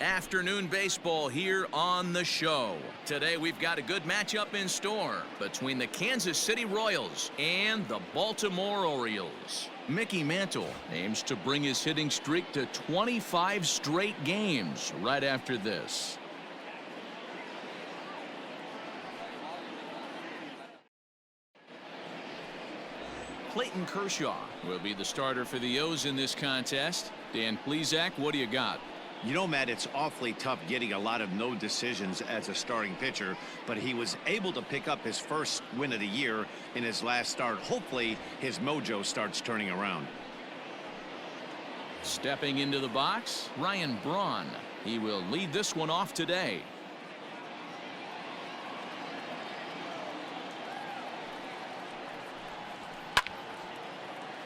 Afternoon baseball here on the show. Today we've got a good matchup in store between the Kansas City Royals and the Baltimore Orioles. Mickey Mantle aims to bring his hitting streak to 25 straight games right after this. Clayton Kershaw will be the starter for the O's in this contest. Dan Plesac, what do you got? You know, Matt, it's awfully tough getting a lot of no decisions as a starting pitcher, but he was able to pick up his first win of the year in his last start. Hopefully his mojo starts turning around. Stepping into the box, Ryan Braun. He will lead this one off today.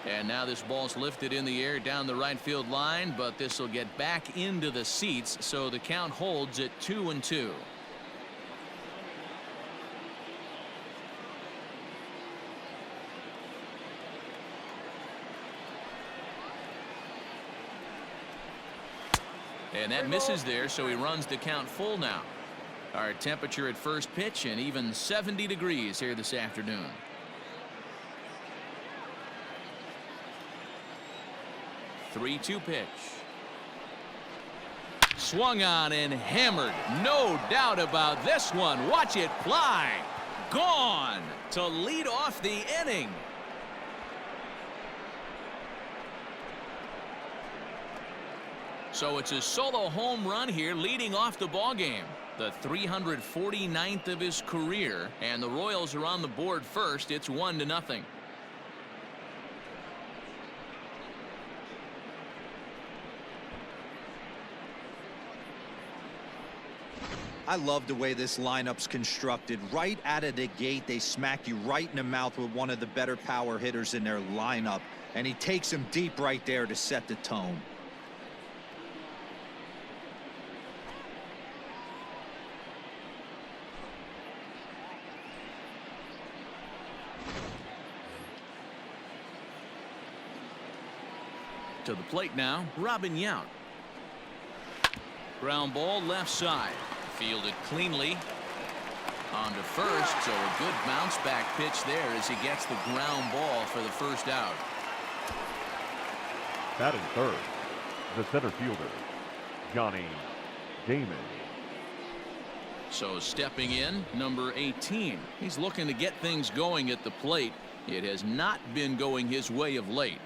And now this ball's lifted in the air down the right field line, but this will get back into the seats, so the count holds at 2-2. And that misses there, so he runs the count full now. Our temperature at first pitch and even 70 degrees here this afternoon. Three-two pitch. Swung on and hammered. No doubt about this one. Watch it fly. Gone to lead off the inning. So it's a solo home run here leading off the ballgame. The 349th of his career, and the Royals are on the board first. It's 1-0. I love the way this lineup's constructed. Right out of the gate, they smack you right in the mouth with one of the better power hitters in their lineup, and he takes him deep right there to set the tone. To the plate now, Robin Yount. Ground ball left side. Fielded cleanly. On to first, so a good bounce back pitch there as he gets the ground ball for the first out. Batting third, the center fielder, Johnny Damon. So stepping in, number 18. He's looking to get things going at the plate. It has not been going his way of late.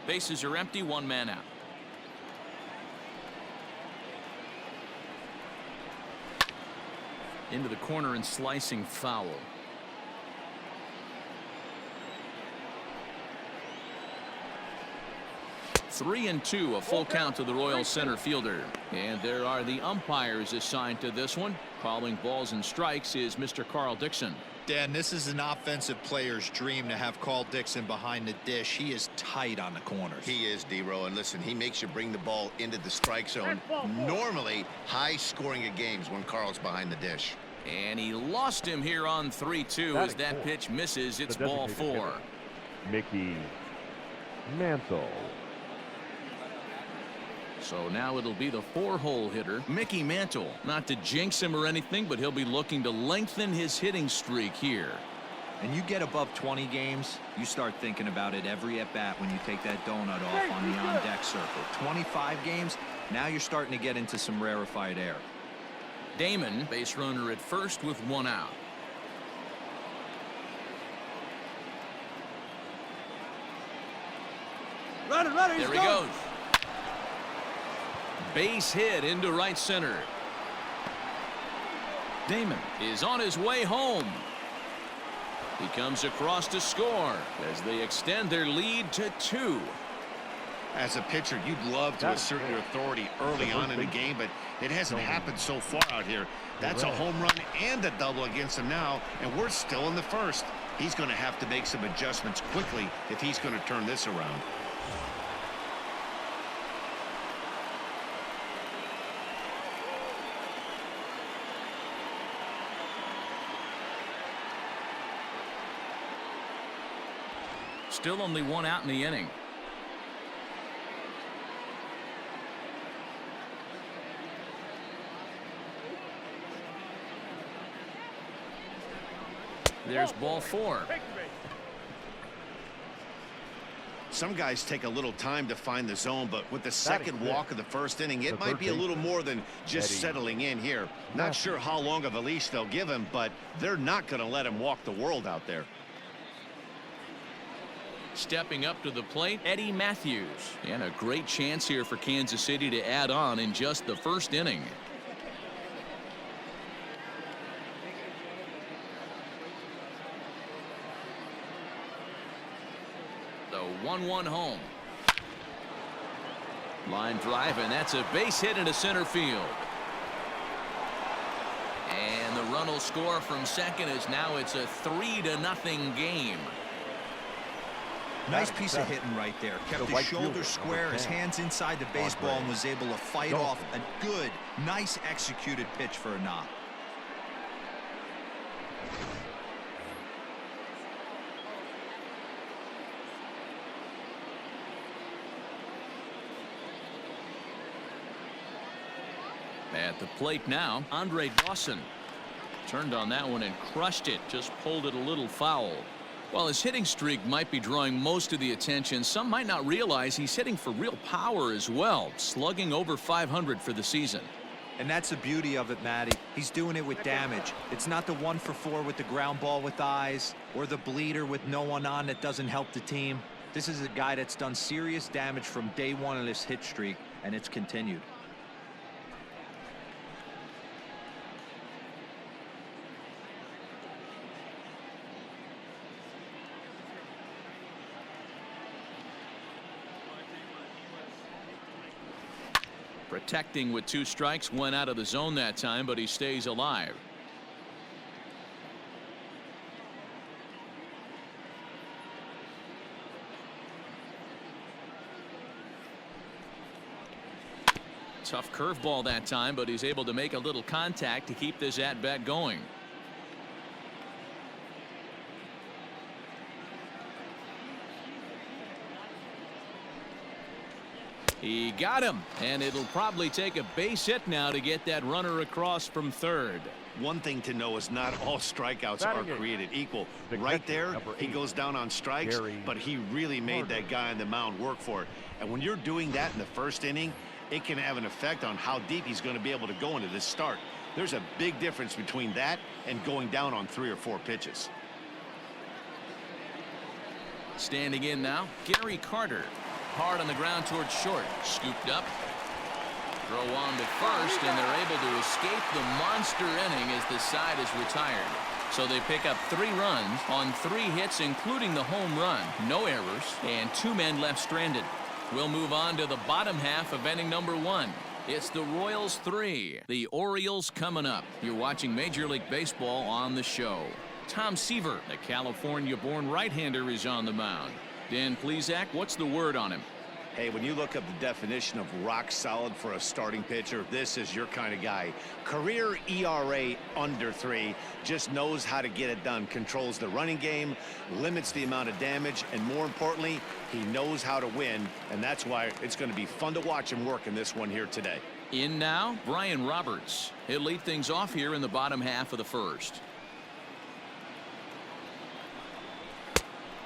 Bases are empty, one man out. Into the corner and slicing foul. 3-2, a full count to the Royals center fielder. And there are the umpires assigned to this one. Calling balls and strikes is Mr. Carl Dixon. Dan, this is an offensive player's dream to have Carl Dixon behind the dish. He is tight on the corners. He is, D-Row, and listen, he makes you bring the ball into the strike zone. Normally high scoring of games when Carl's behind the dish. And he lost him here on 3-2 as that pitch misses. It's ball 4. Mickey Mantle. So now it'll be the 4-hole hitter, Mickey Mantle. Not to jinx him or anything, but he'll be looking to lengthen his hitting streak here. And you get above 20 games, you start thinking about it every at-bat when you take that donut off on the on-deck circle. 25 games, now you're starting to get into some rarefied air. Damon, base runner at first with one out. There he goes. Base hit into right center. Damon is on his way home. He comes across to score as they extend their lead to 2. As a pitcher, you'd love to assert your authority early on in the game, but it hasn't happened so far out here. That's a home run and a double against him now, and we're still in the first. He's going to have to make some adjustments quickly if he's going to turn this around. Still only one out in the inning. There's ball 4. Some guys take a little time to find the zone, but with the second walk of the first inning, it might be a little more than just settling in here. Not sure how long of a leash they'll give him, but they're not going to let him walk the world out there. Stepping up to the plate, Eddie Matthews. And a great chance here for Kansas City to add on in just the first inning. The 1-1 home. Line drive, and that's a base hit into center field. And the run will score from second as now it's a 3-0 game. Nice piece of hitting right there. Kept his shoulders square, his hands inside the baseball, and was able to fight off a good, nice executed pitch for a knock. At the plate now, Dawson. Turned on that one and crushed it. Just pulled it a little foul. While his hitting streak might be drawing most of the attention, some might not realize he's hitting for real power as well, slugging over 500 for the season. And that's the beauty of it, Matty. He's doing it with damage. It's not the 1-for-4 with the ground ball with eyes or the bleeder with no one on that doesn't help the team. This is a guy that's done serious damage from day one of this hit streak, and it's continued. Protecting with 2 strikes, went out of the zone that time, but he stays alive. Tough curveball that time, but he's able to make a little contact to keep this at-bat going. He got him, and it'll probably take a base hit now to get that runner across from third. One thing to know is not all strikeouts are created equal. Right there, he goes down on strikes, but he really made that guy on the mound work for it. And when you're doing that in the first inning, it can have an effect on how deep he's going to be able to go into this start. There's a big difference between that and going down on 3 or 4 pitches. Standing in now, Gary Carter. Hard on the ground towards short. Scooped up. Throw on to first, and they're able to escape the monster inning as the side is retired. So they pick up 3 runs on 3 hits, including the home run. No errors, and 2 men left stranded. We'll move on to the bottom half of inning number 1. It's the Royals 3, the Orioles coming up. You're watching Major League Baseball on the show. Tom Seaver, the California-born right-hander, is on the mound. Dan Plesac, what's the word on him? Hey, when you look up the definition of rock solid for a starting pitcher, this is your kind of guy. Career ERA under 3, just knows how to get it done, controls the running game, limits the amount of damage, and more importantly, he knows how to win, and that's why it's going to be fun to watch him work in this one here today. In now, Brian Roberts. He'll lead things off here in the bottom half of the first.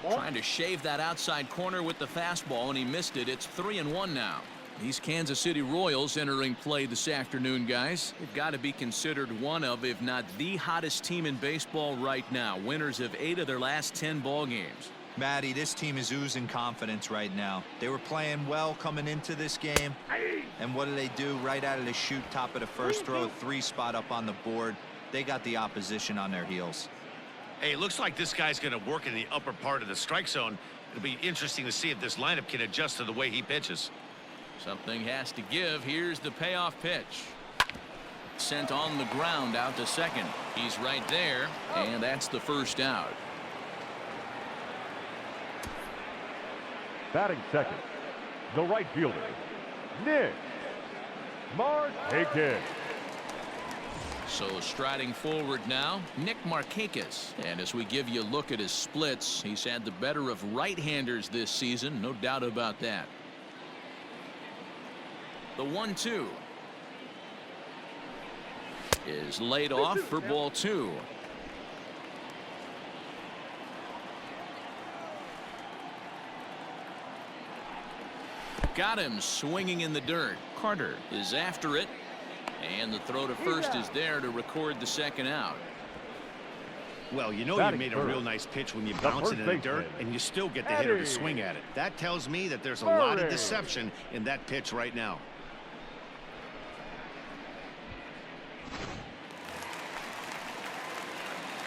Trying to shave that outside corner with the fastball, and he missed it. It's 3-1 now. These Kansas City Royals entering play this afternoon, guys. They've got to be considered one of, if not the hottest team in baseball right now. Winners of 8 of their last 10 ball games. Matty, this team is oozing confidence right now. They were playing well coming into this game. And what do? Right out of the chute, top of the first throw, 3 spot up on the board. They got the opposition on their heels. Hey, it looks like this guy's going to work in the upper part of the strike zone. It'll be interesting to see if this lineup can adjust to the way he pitches. Something has to give. Here's the payoff pitch. Sent on the ground out to second. He's right there, and that's the first out. Batting second, the right fielder, Marcakis. So striding forward now, Nick Marcakis. And as we give you a look at his splits, he's had the better of right-handers this season, no doubt about that. The 1-2 is laid off for ball 2. Got him swinging in the dirt. Carter is after it. And the throw to first is there to record the second out. Well, you know you made a real nice pitch when you bounce it in the dirt and you still get the hitter to swing at it. That tells me that there's a lot of deception in that pitch right now.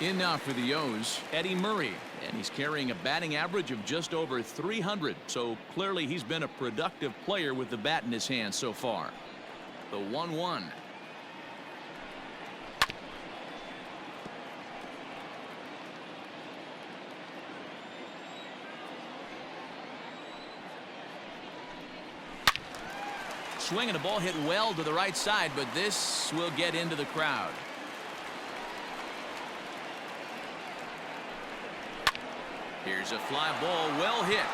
In now for the O's, Eddie Murray, and he's carrying a batting average of just over 300, so clearly he's been a productive player with the bat in his hand so far. The 1-1. Swinging a ball hit well to the right side, but this will get into the crowd. Here's a fly ball, well hit.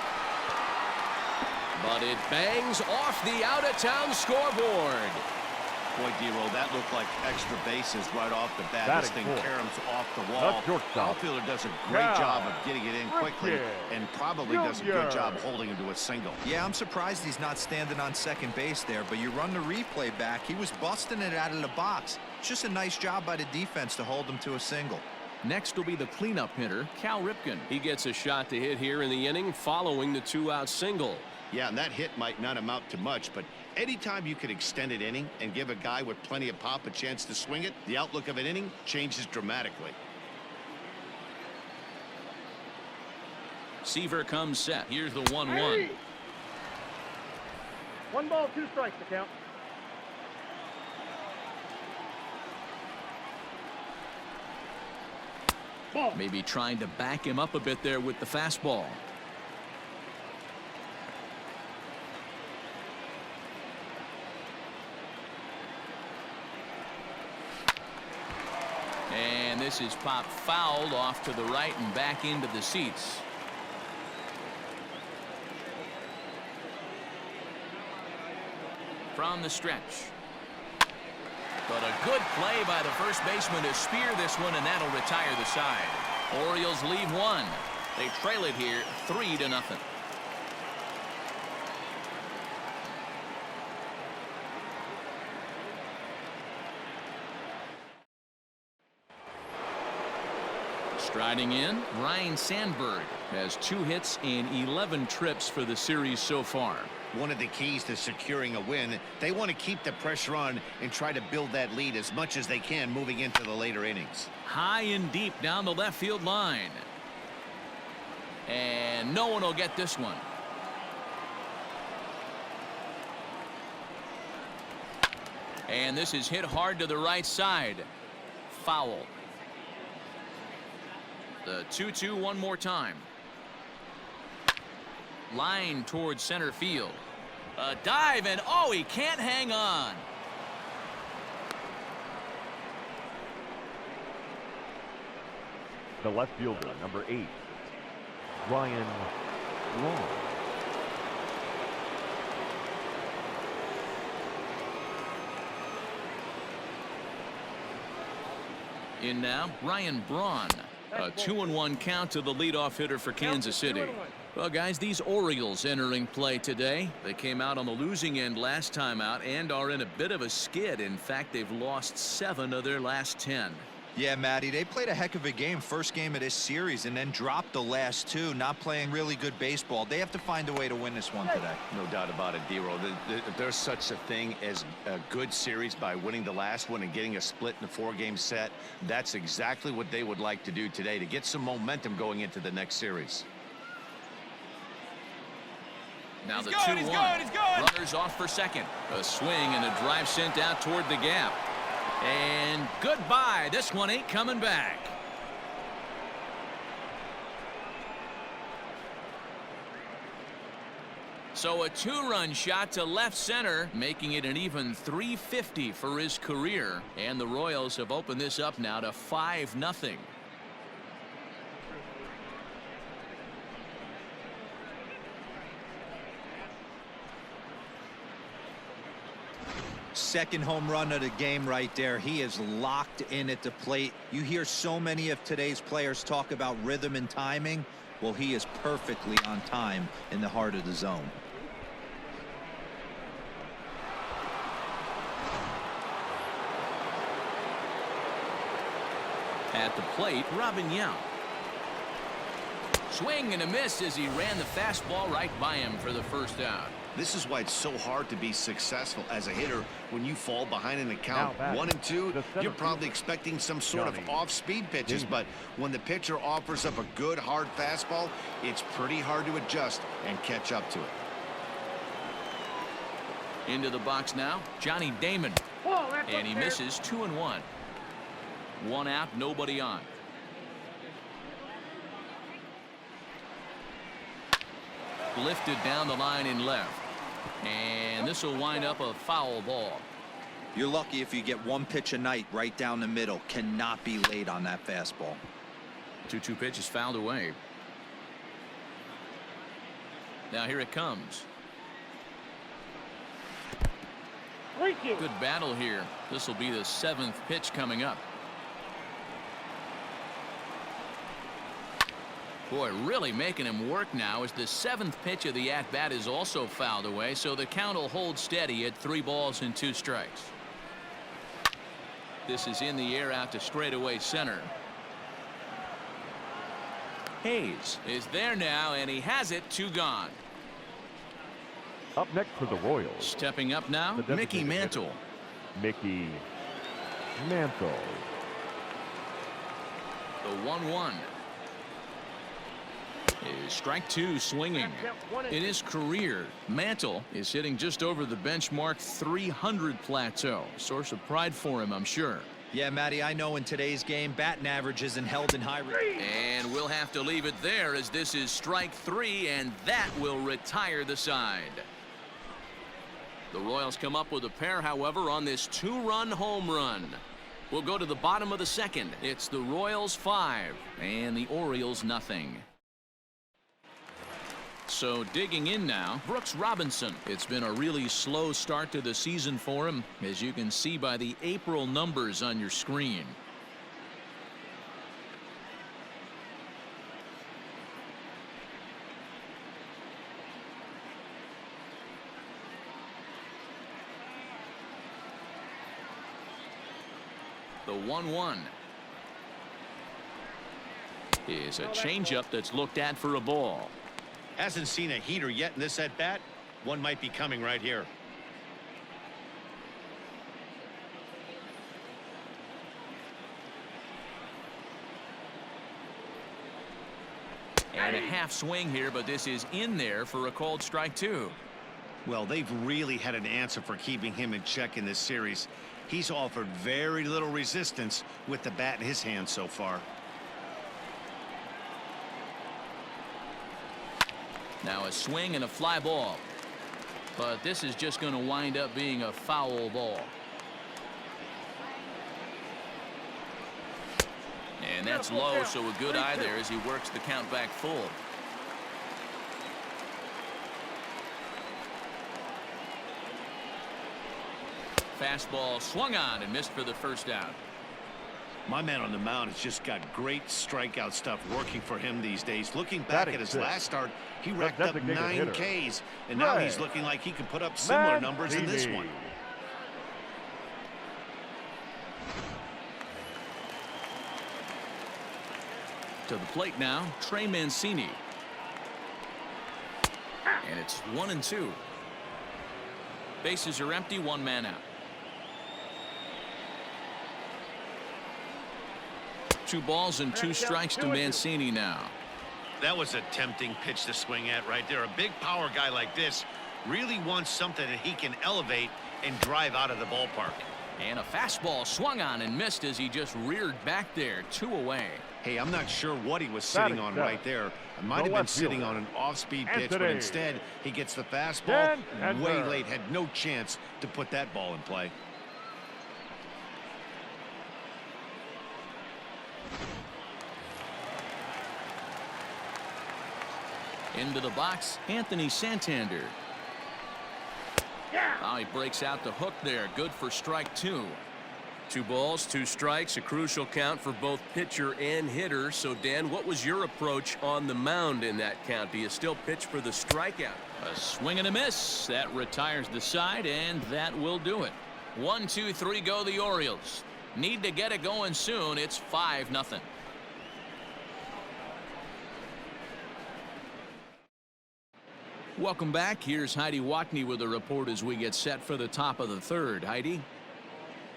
But it bangs off the out-of-town scoreboard. Boy, D-Roll, that looked like extra bases right off the bat. This thing caroms off the wall. Outfielder does a great job of getting it in quickly and probably does a good job holding him to a single. Yeah, I'm surprised he's not standing on second base there, but you run the replay back. He was busting it out of the box. It's just a nice job by the defense to hold him to a single. Next will be the cleanup hitter, Cal Ripken. He gets a shot to hit here in the inning following the two-out single. Yeah, and that hit might not amount to much, but anytime you can extend an inning and give a guy with plenty of pop a chance to swing it, the outlook of an inning changes dramatically. Seaver comes set. Here's the 1-1. Hey. 1 ball, 2 strikes to count. Ball. Maybe trying to back him up a bit there with the fastball. And this is popped fouled off to the right and back into the seats. From the stretch. But a good play by the first baseman to spear this one, and that'll retire the side. Orioles lead 1. They trail it here 3-0. Striding in, Ryne Sandberg has 2 hits and 11 trips for the series so far. One of the keys to securing a win, they want to keep the pressure on and try to build that lead as much as they can moving into the later innings. High and deep down the left field line. And no one will get this one. And this is hit hard to the right side. Foul. The 2-2 one more time. Line towards center field. A dive, and oh, he can't hang on. The left fielder, number 8, Braun. In now, Ryan Braun. A 2-1 count to the leadoff hitter for Kansas City. Well, guys, these Orioles entering play today. They came out on the losing end last time out and are in a bit of a skid. In fact, they've lost 7 of their last 10. Yeah, Matty, they played a heck of a game first game of this series and then dropped the last 2, not playing really good baseball. They have to find a way to win this one today. No doubt about it, D-Roll. There's such a thing as a good series by winning the last one and getting a split in a 4-game set. That's exactly what they would like to do today to get some momentum going into the next series. Now the 2-1. Runners off for second. A swing and a drive sent out toward the gap. And goodbye. This one ain't coming back. So a 2-run shot to left center, making it an even .350 for his career. And the Royals have opened this up now to 5-0. Second home run of the game right there. He is locked in at the plate. You hear so many of today's players talk about rhythm and timing. Well, he is perfectly on time in the heart of the zone. At the plate, Robin Yount. Swing and a miss as he ran the fastball right by him for the first out. This is why it's so hard to be successful as a hitter when you fall behind in the count 1-2. You're probably expecting some sort of off-speed pitches, but when the pitcher offers up a good hard fastball, it's pretty hard to adjust and catch up to it. Into the box now, Johnny Damon, and he misses 2-1. 1 out, nobody on. Lifted down the line in left. And this will wind up a foul ball. You're lucky if you get one pitch a night right down the middle. Cannot be late on that fastball. 2-2 pitch is fouled away. Now here it comes. Good battle here. This will be the 7th pitch coming up. Boy, really making him work now as the 7th pitch of the at-bat is also fouled away, so the count will hold steady at 3 balls and 2 strikes. This is in the air out to straightaway center. Hayes is there now, and he has it. 2 gone. Up next for the Royals. Stepping up now, Mickey Mantle. Mickey Mantle. The 1-1. Is strike 2 swinging. In his career, Mantle is hitting just over the benchmark 300 plateau. Source of pride for him, I'm sure. Yeah, Matty, I know in today's game, batting average isn't held in high regard. And we'll have to leave it there as this is strike 3, and that will retire the side. The Royals come up with a pair, however, on this 2-run home run. We'll go to the bottom of the 2nd. It's the Royals 5 and the Orioles nothing. So digging in now, Brooks Robinson. It's been a really slow start to the season for him, as you can see by the April numbers on your screen. The 1-1 is a changeup that's looked at for a ball. Hasn't seen a heater yet in this at-bat. One might be coming right here. And a half swing here, but this is in there for a called strike 2. Well, they've really had an answer for keeping him in check in this series. He's offered very little resistance with the bat in his hand so far. Now a swing and a fly ball. But this is just going to wind up being a foul ball. And that's low, so a good eye there as he works the count back full. Fastball swung on and missed for the first out. My man on the mound has just got great strikeout stuff working for him these days. Looking back at his last start, he racked up 9 Ks, and now he's looking like he can put up similar numbers in this one. To the plate now, Trey Mancini. And it's 1-2. Bases are empty, 1 man out. 2 balls and 2 strikes to Mancini now. That was a tempting pitch to swing at right there. A big power guy like this really wants something that he can elevate and drive out of the ballpark. And a fastball swung on and missed as he just reared back there. 2 away. Hey, I'm not sure what he was sitting on right there. It might have been sitting on an off-speed pitch, but instead he gets the fastball way late. Had no chance to put that ball in play. Into the box, Anthony Santander. Oh, he breaks out the hook there. Good for strike 2. 2 balls, 2 strikes, a crucial count for both pitcher and hitter. So, Dan, what was your approach on the mound in that count? Do you still pitch for the strikeout? A swing and a miss. That retires the side, and that will do it. 1, 2, 3 go the Orioles. Need to get it going soon. It's 5-0. Welcome back. Here's Heidi Watney with a report as we get set for the top of the 3rd. Heidi?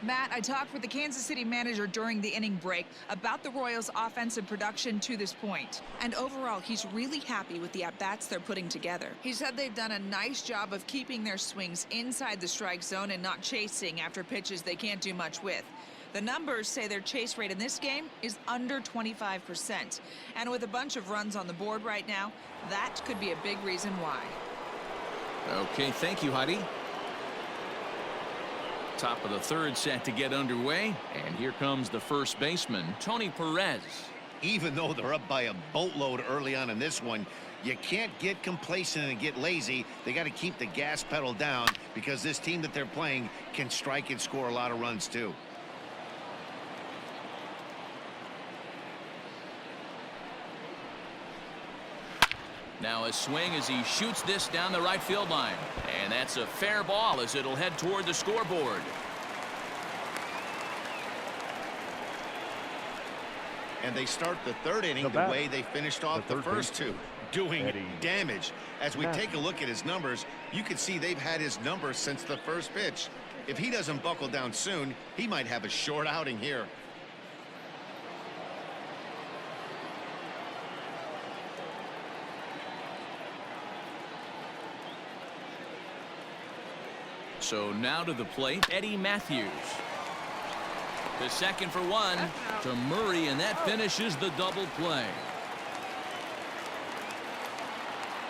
Matt, I talked with the Kansas City manager during the inning break about the Royals' offensive production to this point. And overall, he's really happy with the at-bats they're putting together. He said they've done a nice job of keeping their swings inside the strike zone and not chasing after pitches they can't do much with. The numbers say their chase rate in this game is under 25%. And with a bunch of runs on the board right now, that could be a big reason why. Okay, thank you, Heidi. Top of the 3rd set to get underway, and here comes the first baseman, Tony Perez. Even though they're up by a boatload early on in this one, you can't get complacent and get lazy. They got to keep the gas pedal down because this team that they're playing can strike and score a lot of runs too. Now a swing as he shoots this down the right field line. And that's a fair ball as it'll head toward the scoreboard. And they start the 3rd inning the way they finished off the first 2, doing damage. As we take a look at his numbers, you can see they've had his numbers since the first pitch. If he doesn't buckle down soon, he might have a short outing here. So now to the plate, Eddie Matthews. The second for 1 to Murray, and that finishes the double play.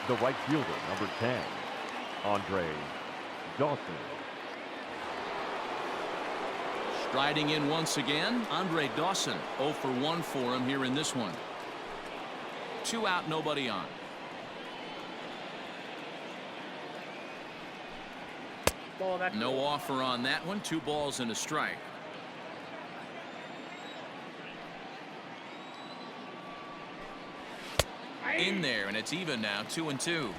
The right fielder, number 10, Dawson. Striding in once again, Dawson. 0 for 1 for him here in this one. 2 out, nobody on. No offer on that one. 2 balls and a strike. In there, and it's even now, 2-2.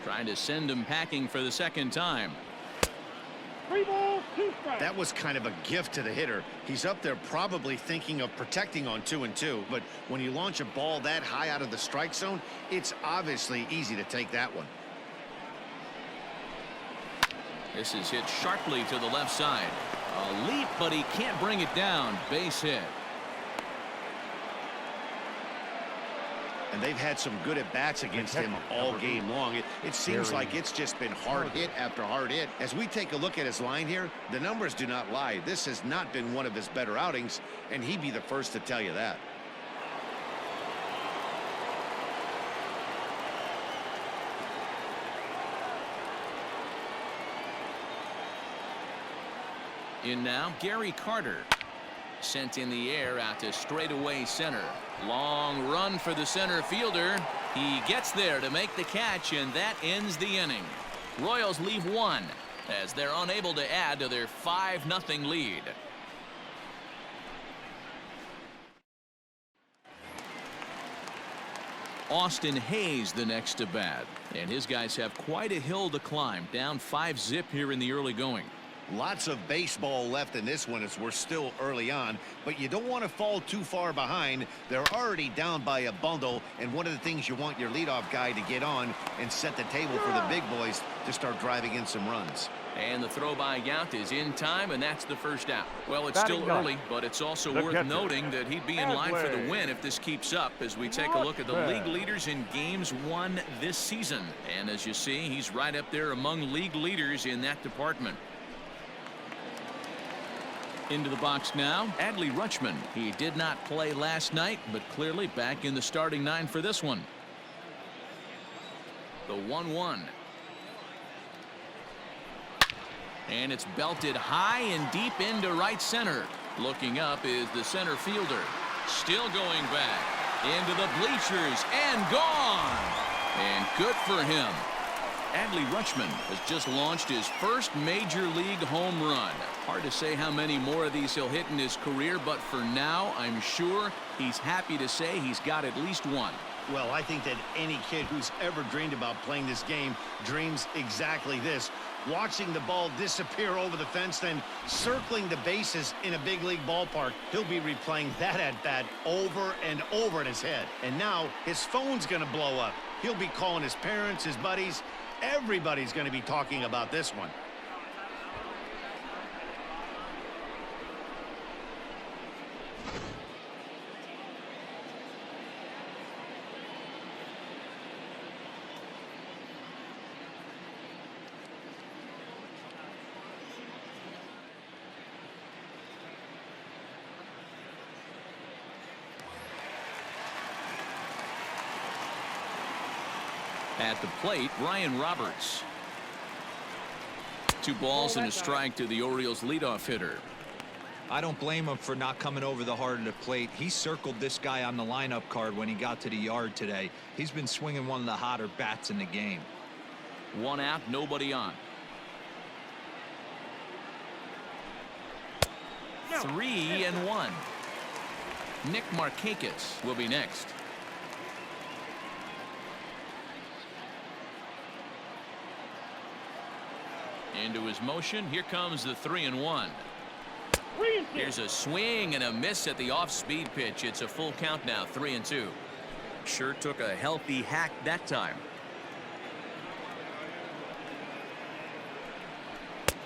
Trying to send him packing for the 2nd time. 3 balls, 2 strikes. That was kind of a gift to the hitter. He's up there probably thinking of protecting on 2-2, but when you launch a ball that high out of the strike zone, it's obviously easy to take that one. This is hit sharply to the left side. A leap, but he can't bring it down. Base hit. And they've had some good at-bats against him all game long. It seems like it's just been hard hit after hard hit. As we take a look at his line here, the numbers do not lie. This has not been one of his better outings, and he'd be the first to tell you that. In now, Gary Carter. Sent in the air out to straightaway center. Long run for the center fielder. He gets there to make the catch, and that ends the inning. Royals leave 1 as they're unable to add to their 5-0 lead. Austin Hayes the next to bat, and his guys have quite a hill to climb, down 5-zip here in the early going. Lots of baseball left in this one as we're still early on, but you don't want to fall too far behind. They're already down by a bundle, and one of the things you want your leadoff guy to get on and set the table for the big boys to start driving in some runs. And the throw by Yount is in time, and that's the first out. Well, it's still early, but it's also worth noting that he'd be in line for the win if this keeps up as we take a look at the league leaders in games won this season. And as you see, he's right up there among league leaders in that department. Into the box now, Adley Ruchman. He did not play last night, but clearly back in the starting 9 for this one. The 1-1. And it's belted high and deep into right center. Looking up is the center fielder. Still going back into the bleachers and gone. And good for him. Adley Ruchman has just launched his first major league home run. Hard to say how many more of these he'll hit in his career, but for now, I'm sure he's happy to say he's got at least one. Well, I think that any kid who's ever dreamed about playing this game dreams exactly this. Watching the ball disappear over the fence, then circling the bases in a big league ballpark. He'll be replaying that at-bat over and over in his head. And now his phone's going to blow up. He'll be calling his parents, his buddies. Everybody's going to be talking about this one. At the plate, Ryan Roberts. 2 balls and a strike to the Orioles leadoff hitter. I don't blame him for not coming over the heart of the plate. He circled this guy on the lineup card when he got to the yard today. He's been swinging one of the hotter bats in the game. 1 out, nobody on. 3-1. Nick Marcakis will be next. Into his motion. Here comes the 3-1. Here's a swing and a miss at the off-speed pitch. It's a full count now, 3-2. Sure took a healthy hack that time.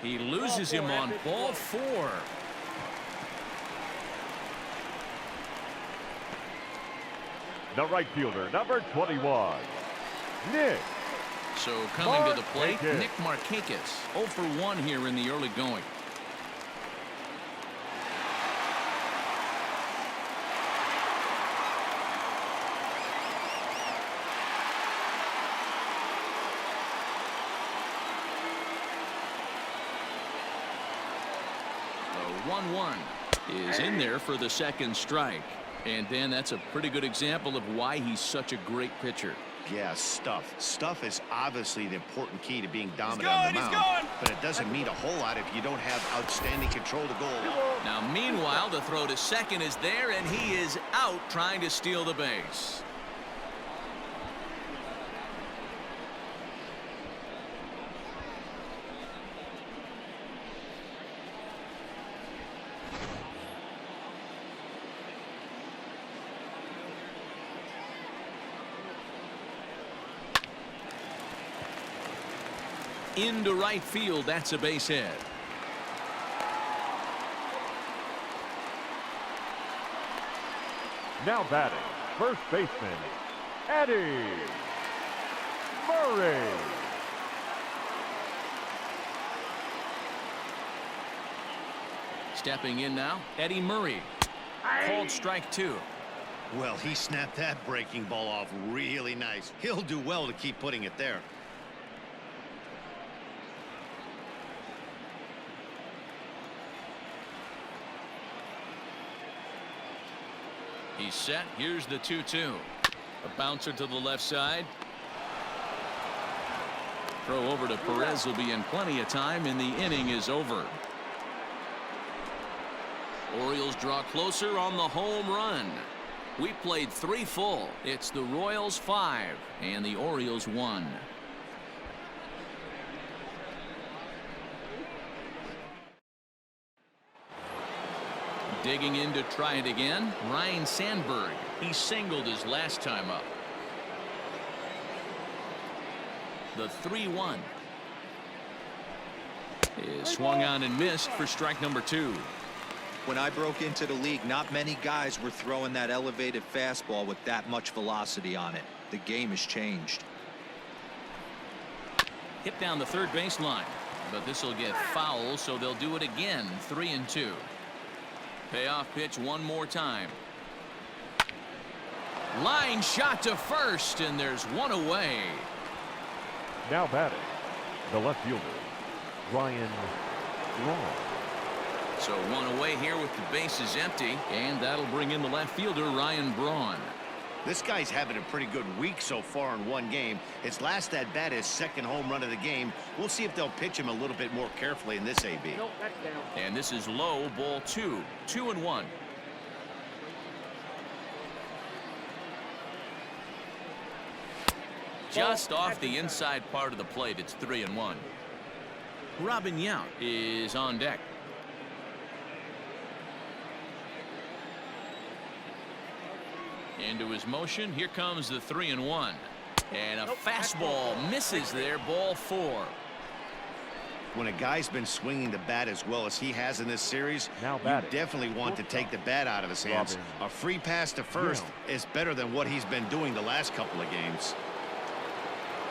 He loses him on ball 4. The right fielder, number 21, Nick. So coming to the plate, Marcakis. Nick Marcakis. 0 for 1 here in the early going. The 1-1 is in there for the second strike. And Dan, that's a pretty good example of why he's such a great pitcher. Yeah, stuff. Stuff is obviously the important key to being dominant on the mound. But it doesn't mean a whole lot if you don't have outstanding control to goal. Now, meanwhile, the throw to second is there, and he is out trying to steal the base. Into right field, that's a base hit. Now batting, first baseman, Eddie Murray. Stepping in now, Eddie Murray. Called strike 2. Well, he snapped that breaking ball off really nice. He'll do well to keep putting it there. He's set. Here's the 2-2. A bouncer to the left side. Throw over to Perez will be in plenty of time, and the inning is over. Orioles draw closer on the home run. We played 3 full. It's the Royals 5 and the Orioles 1. Digging in to try it again, Ryan Sandberg. He singled his last time up. The 3-1 is swung on and missed for strike number 2. When I broke into the league, not many guys were throwing that elevated fastball with that much velocity on it. The game has changed. Hit down the third baseline, but this will get foul, so they'll do it again. 3-2. Payoff pitch one more time. Line shot to first, and there's one away. Now batting, the left fielder, Braun. So one away here with the bases empty, and that'll bring in the left fielder, Ryan Braun. This guy's having a pretty good week so far in one game. His last at bat is second home run of the game. We'll see if they'll pitch him a little bit more carefully in this AB. Nope, that's down. And this is low, ball 2. 2-1. Just off the inside part of the plate, it's 3-1. Robin Yount is on deck. Into his motion, here comes the 3-1. And a fastball misses there, ball 4. When a guy's been swinging the bat as well as he has in this series, Now you batting, definitely want to take the bat out of his hands. A free pass to first is better than what he's been doing the last couple of games.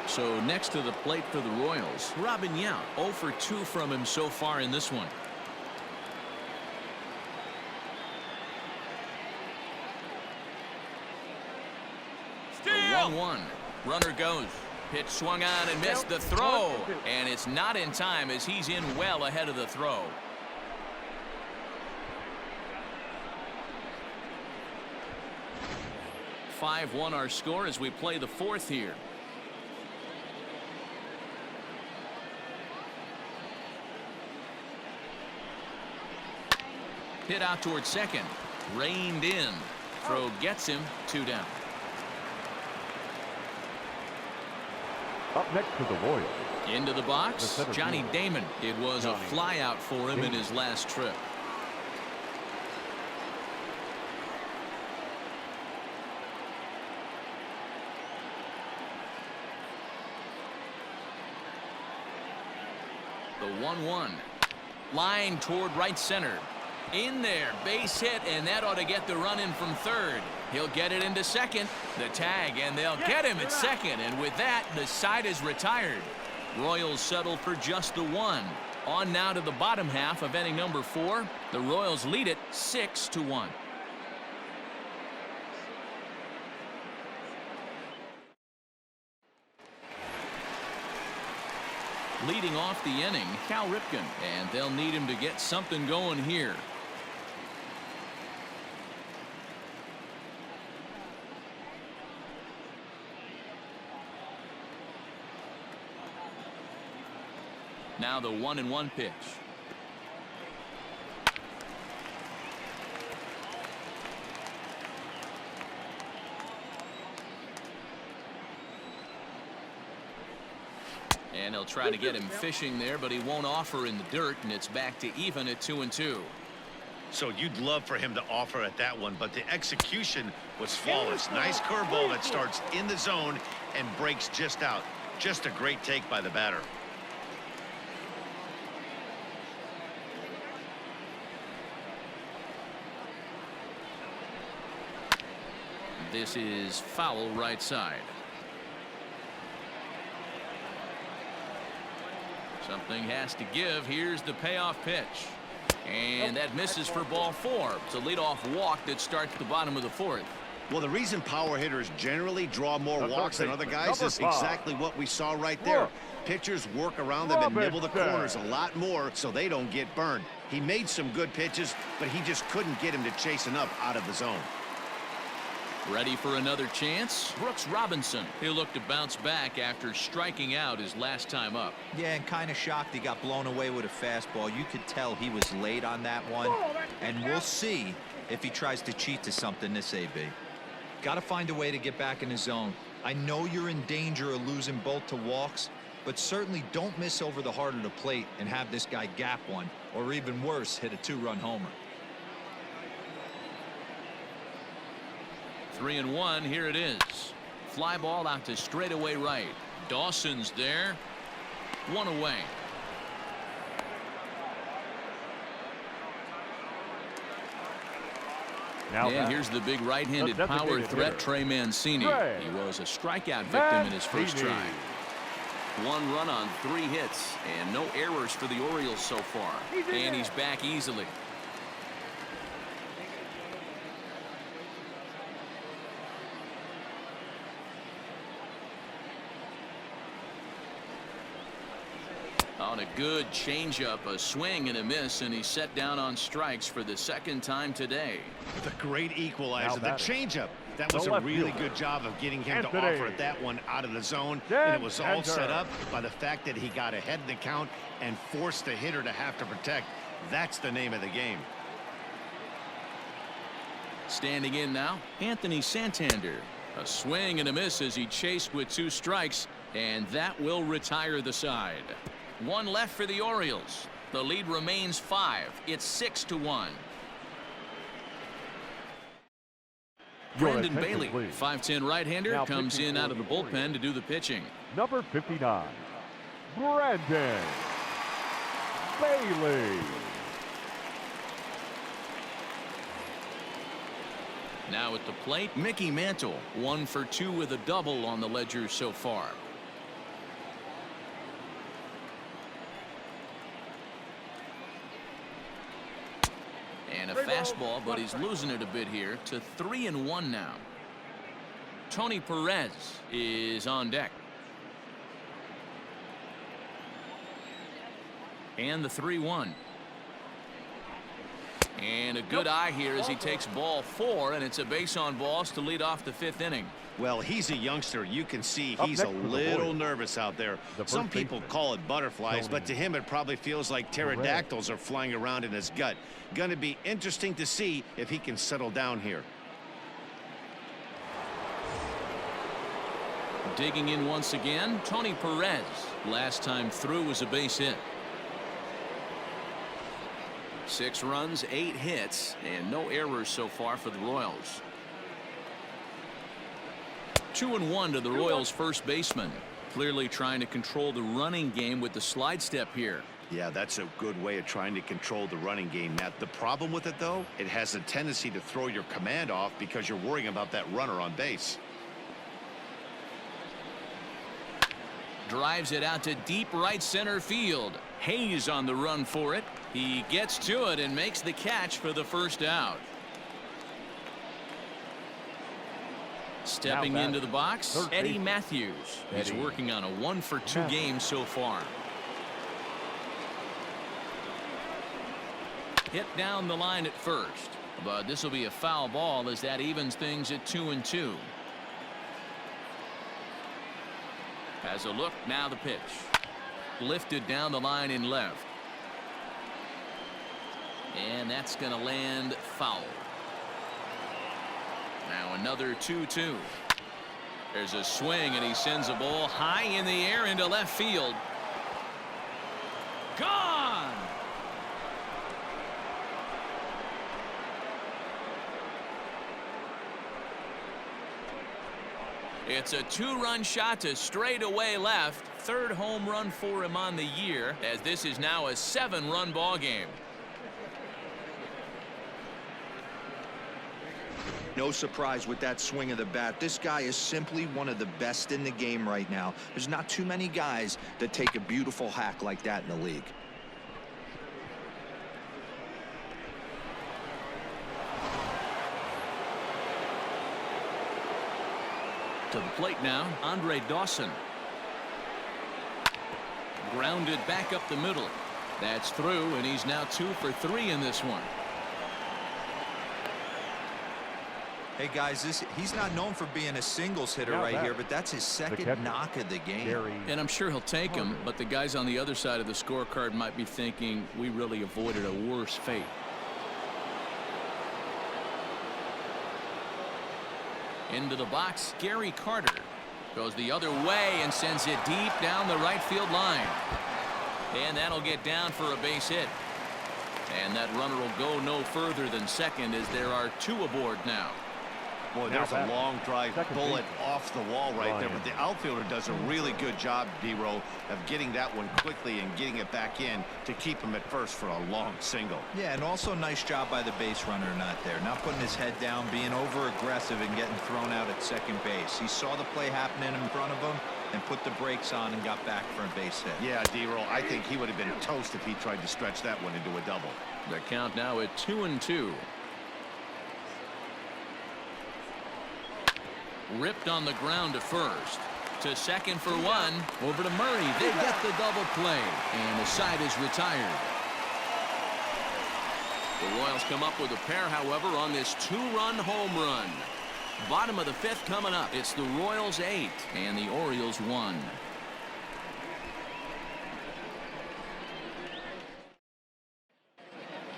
So next to the plate for the Royals, Robin Yount, 0 for 2 from him so far in this one. The 1-1. Runner goes. Pitch swung on and missed the throw. And it's not in time as he's in well ahead of the throw. (5-1) our score as we play the 4th here. Hit out towards second. Reined in. Throw gets him. 2 down. Up next to the Royals. Into the box, The center Johnny fielder. Damon. It was a Johnny fly out for him in his last trip. The 1-1. Line toward right center. In there, base hit, and that ought to get the run in from third. He'll get it into second. The tag, and they'll get him at second. And with that, the side is retired. Royals settle for just the 1. On now to the bottom half of inning number 4. The Royals lead it 6-1. Leading off the inning, Cal Ripken, and they'll need him to get something going here. Now the 1-1 pitch. And he'll try to get him fishing there, but he won't offer in the dirt, and it's back to even at 2-2. So you'd love for him to offer at that one, but the execution was flawless. Nice curveball that starts in the zone and breaks just out. Just a great take by the batter. This is foul right side. Something has to give. Here's the payoff pitch. And that misses for ball 4. It's a leadoff walk that starts the bottom of the 4th. Well, the reason power hitters generally draw more The walks than third other baseman, guys number is 5. exactly what we saw right there. Pitchers work around them and nibble the Ripken. corners a lot more so they don't get burned. He made some good pitches, but he just couldn't get him to chase enough out of the zone. Ready for another chance? Brooks Robinson. He'll look to bounce back after striking out his last time up. Yeah, and kind of shocked he got blown away with a fastball. You could tell he was late on that one. And we'll see if he tries to cheat to something this AB. Got to find a way to get back in his zone. I know you're in danger of losing both to walks, but certainly don't miss over the heart of the plate and have this guy gap one, or even worse, hit a 2-run homer. 3-1. Here it is. Fly ball out to straightaway right. Dawson's there. 1 away. Now And here's the big right-handed the power designated threat, hitter, Trey Mancini. Trey He was a strikeout victim in his first Mancini. try. 1 run on 3 hits and no errors for the Orioles so far. And he's back easily. On a good changeup, a swing and a miss, and he's set down on strikes for the second time today. The great equalizer, the changeup. That was The a left really fielder, good job of getting him to Anthony. offer that one out of the zone. Dead And it was all set center. up by the fact that he got ahead in the count and forced the hitter to have to protect. That's the name of the game. Standing in now, Anthony Santander. A swing and a miss as he chased with 2 strikes, and that will retire the side. 1 left for the Orioles. The lead remains 5. It's 6-1. Your Brandon attention, Bailey, please. 5'10" right-hander, Now comes pitching in for out of the the bullpen Orioles. to do the pitching. Number 59, Brandon Bailey. Now at the plate, Mickey Mantle, 1 for 2 with a double on the ledger so far. And a fastball, but he's losing it a bit here to 3-1 now. Tony Perez is on deck. And the 3-1. And a good eye here as he takes ball 4, and it's a base on balls to lead off the 5th inning. Well, he's a youngster. You can see Up he's a next for the little Orioles, nervous out there. the first Some people baseman, call it butterflies, but to him it probably feels like pterodactyls are flying around in his gut. Going to be interesting to see if he can settle down here. Digging in once again, Tony Perez. Last time through was a base hit. 6 runs, 8 hits, and no errors so far for the Royals. 2-1 to the Royals' first baseman. Clearly trying to control the running game with the slide step here. Yeah, that's a good way of trying to control the running game, Matt. The problem with it, though, it has a tendency to throw your command off because you're worrying about that runner on base. Drives it out to deep right center field. Hayes on the run for it. He gets to it and makes the catch for the first out. Stepping into the box, third Eddie baseman. Matthews. He's Eddie. working on a 1 for 2 game so far. Hit down the line at first, but this will be a foul ball as that evens things at 2-2. Has a look, now the pitch. Lifted down the line in left. And that's going to land foul. Now another 2-2. There's a swing, and he sends a ball high in the air into left field. Gone! It's a 2-run shot to straightaway left. 3rd home run for him on the year, as this is now a 7-run ball game. No surprise with that swing of the bat. This guy is simply one of the best in the game right now. There's not too many guys that take a beautiful hack like that in the league. To the plate now, Dawson. Grounded back up the middle. That's through, and he's now 2 for 3 in this one. Hey guys, he's not known for being a singles hitter Now right back. here, but that's his second catcher, knock of the game. And I'm sure he'll take him, but the guys on the other side of the scorecard might be thinking we really avoided a worse fate. Into the box, Gary Carter goes the other way and sends it deep down the right field line. And that'll get down for a base hit. And that runner will go no further than second as there are 2 aboard now. Boy, Now there's a back. long drive Second bullet baseman, off the wall right there, Braun. but the outfielder does a really good job, D-Row, of getting that one quickly and getting it back in to keep him at first for a long single. Yeah, and also nice job by the base runner not there. Not putting his head down, being over aggressive and getting thrown out at second base. He saw the play happening in front of him and put the brakes on and got back for a base hit. Yeah, D-Row, I think he would have been toast if he tried to stretch that one into a double. The count now at 2-2. Ripped on the ground to first. To second for one. Over to Murray. They get the double play. And the side is retired. The Royals come up with a pair, however, on this 2-run home run. Bottom of the 5th coming up. It's the Royals 8 and the Orioles 1.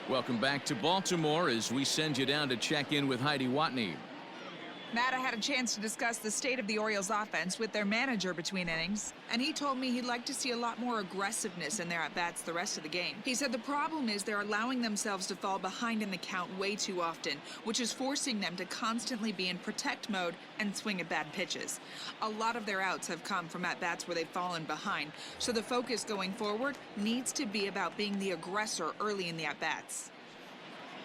Welcome back to Baltimore as we send you down to check in with Heidi Watney. Matt, I had a chance to discuss the state of the Orioles offense with their manager between innings, and he told me he'd like to see a lot more aggressiveness in their at-bats the rest of the game. He said the problem is they're allowing themselves to fall behind in the count way too often, which is forcing them to constantly be in protect mode and swing at bad pitches. A lot of their outs have come from at-bats where they've fallen behind, so the focus going forward needs to be about being the aggressor early in the at-bats.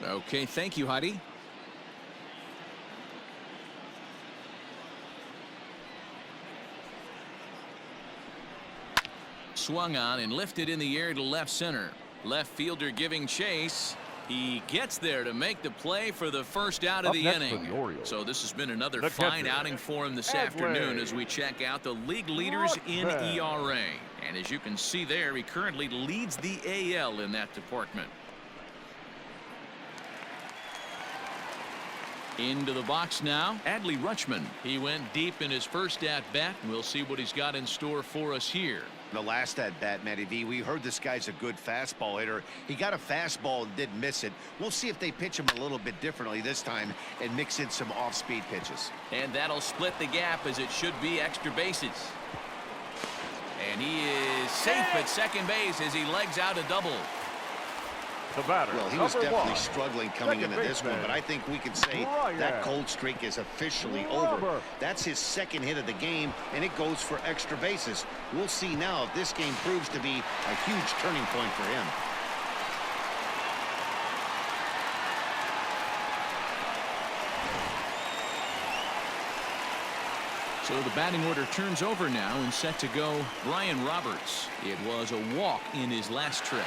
Okay, thank you, Heidi. Swung on and lifted in the air to left center. Left fielder giving chase. He gets there to make the play for the first out of the inning. So this has been another fine outing for him this afternoon as we check out the league leaders in ERA. And as you can see there, he currently leads the AL in that department. Into the box now, Adley Ruchman. He went deep in his first at-bat. We'll see what he's got in store for us here. The last at-bat, Matty V, we heard this guy's a good fastball hitter. He got a fastball and didn't miss it. We'll see if they pitch him a little bit differently this time and mix in some off-speed pitches. And that'll split the gap as it should be extra bases. And he is safe at second base as he legs out a double. The batter, well, he was definitely struggling coming into this one, but I think we can say that cold streak is officially over. That's his second hit of the game, and it goes for extra bases. We'll see now if this game proves to be a huge turning point for him. So the batting order turns over now and set to go Brian Roberts. It was a walk in his last trip.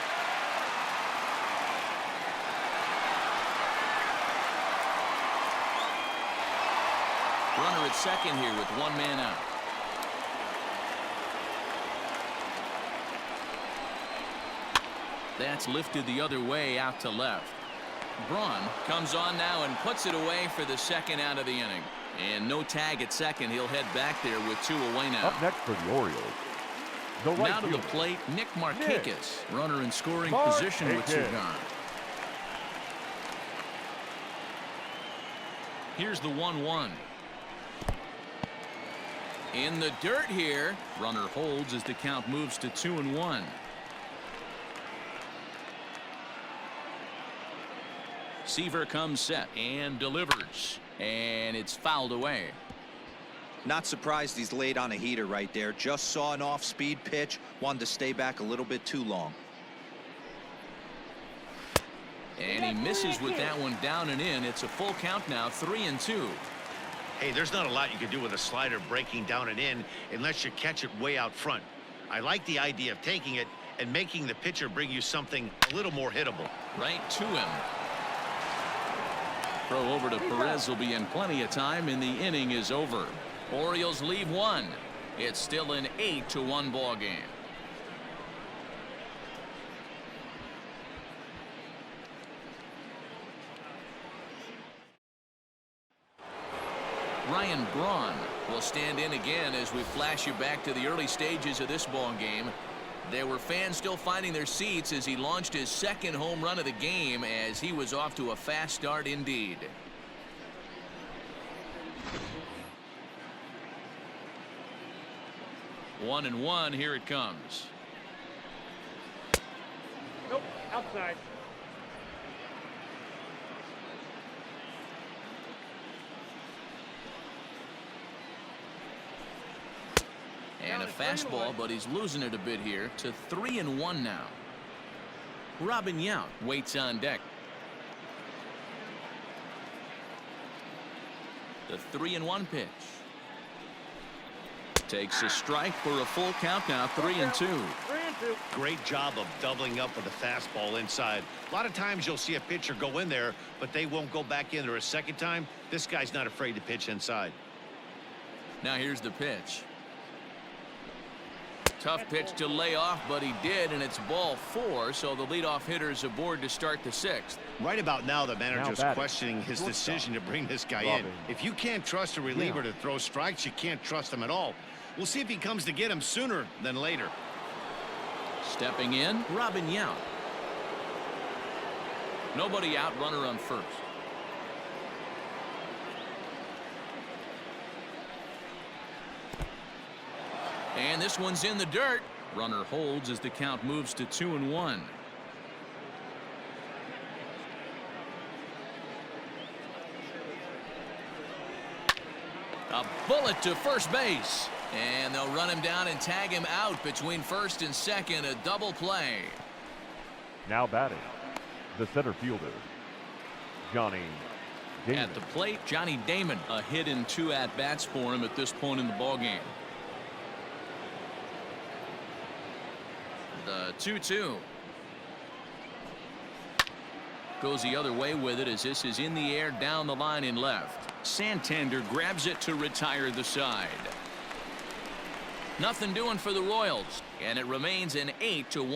Runner at second here with one man out. That's lifted the other way out to left. Braun comes on now and puts it away for the second out of the inning. And no tag at second. He'll head back there with 2 away now. Up next for the Orioles. Now to the plate, Nick Marcakis. Runner in scoring position with 2 gone. Here's the 1-1. In the dirt here. Runner holds as the count moves to 2-1. Seaver comes set and delivers. And it's fouled away. Not surprised he's laid on a heater right there. Just saw an off-speed pitch. Wanted to stay back a little bit too long. And he misses with that one down and in. It's a full count now, 3-2. Hey, there's not a lot you can do with a slider breaking down and in unless you catch it way out front. I like the idea of taking it and making the pitcher bring you something a little more hittable. Right to him. Throw over to Perez will be in plenty of time, and the inning is over. Orioles leave 1. It's still an 8-1 ball game. Ryan Braun will stand in again as we flash you back to the early stages of this ball game. There were fans still finding their seats as he launched his second home run of the game as he was off to a fast start indeed. One and one, here it comes. Nope, outside. And a fastball, but he's losing it a bit here to 3-1 now. Robin Yount waits on deck. The 3-1 pitch. Takes a strike for a full count now, 3-2. 3-2. Great job of doubling up with a fastball inside. A lot of times you'll see a pitcher go in there, but they won't go back in there a second time. This guy's not afraid to pitch inside. Now here's the pitch. Tough pitch to lay off, but he did, and it's ball 4, so the leadoff hitter's aboard to start the 6th. Right about now, the manager's batting, questioning his decision to bring this guy in. If you can't trust a reliever to throw strikes, you can't trust him at all. We'll see if he comes to get him sooner than later. Stepping in, Robin Yount. Nobody out, runner on first. And this one's in the dirt. Runner holds as the count moves to 2-1. A bullet to first base. And they'll run him down and tag him out between first and second. A double play. Now batting, the center fielder, Johnny Damon. At the plate, Johnny Damon. A hit in 2 at-bats for him at this point in the ballgame. The 2-2. Goes the other way with it as this is in the air down the line in left. Santander grabs it to retire the side. Nothing doing for the Royals, and it remains an 8-1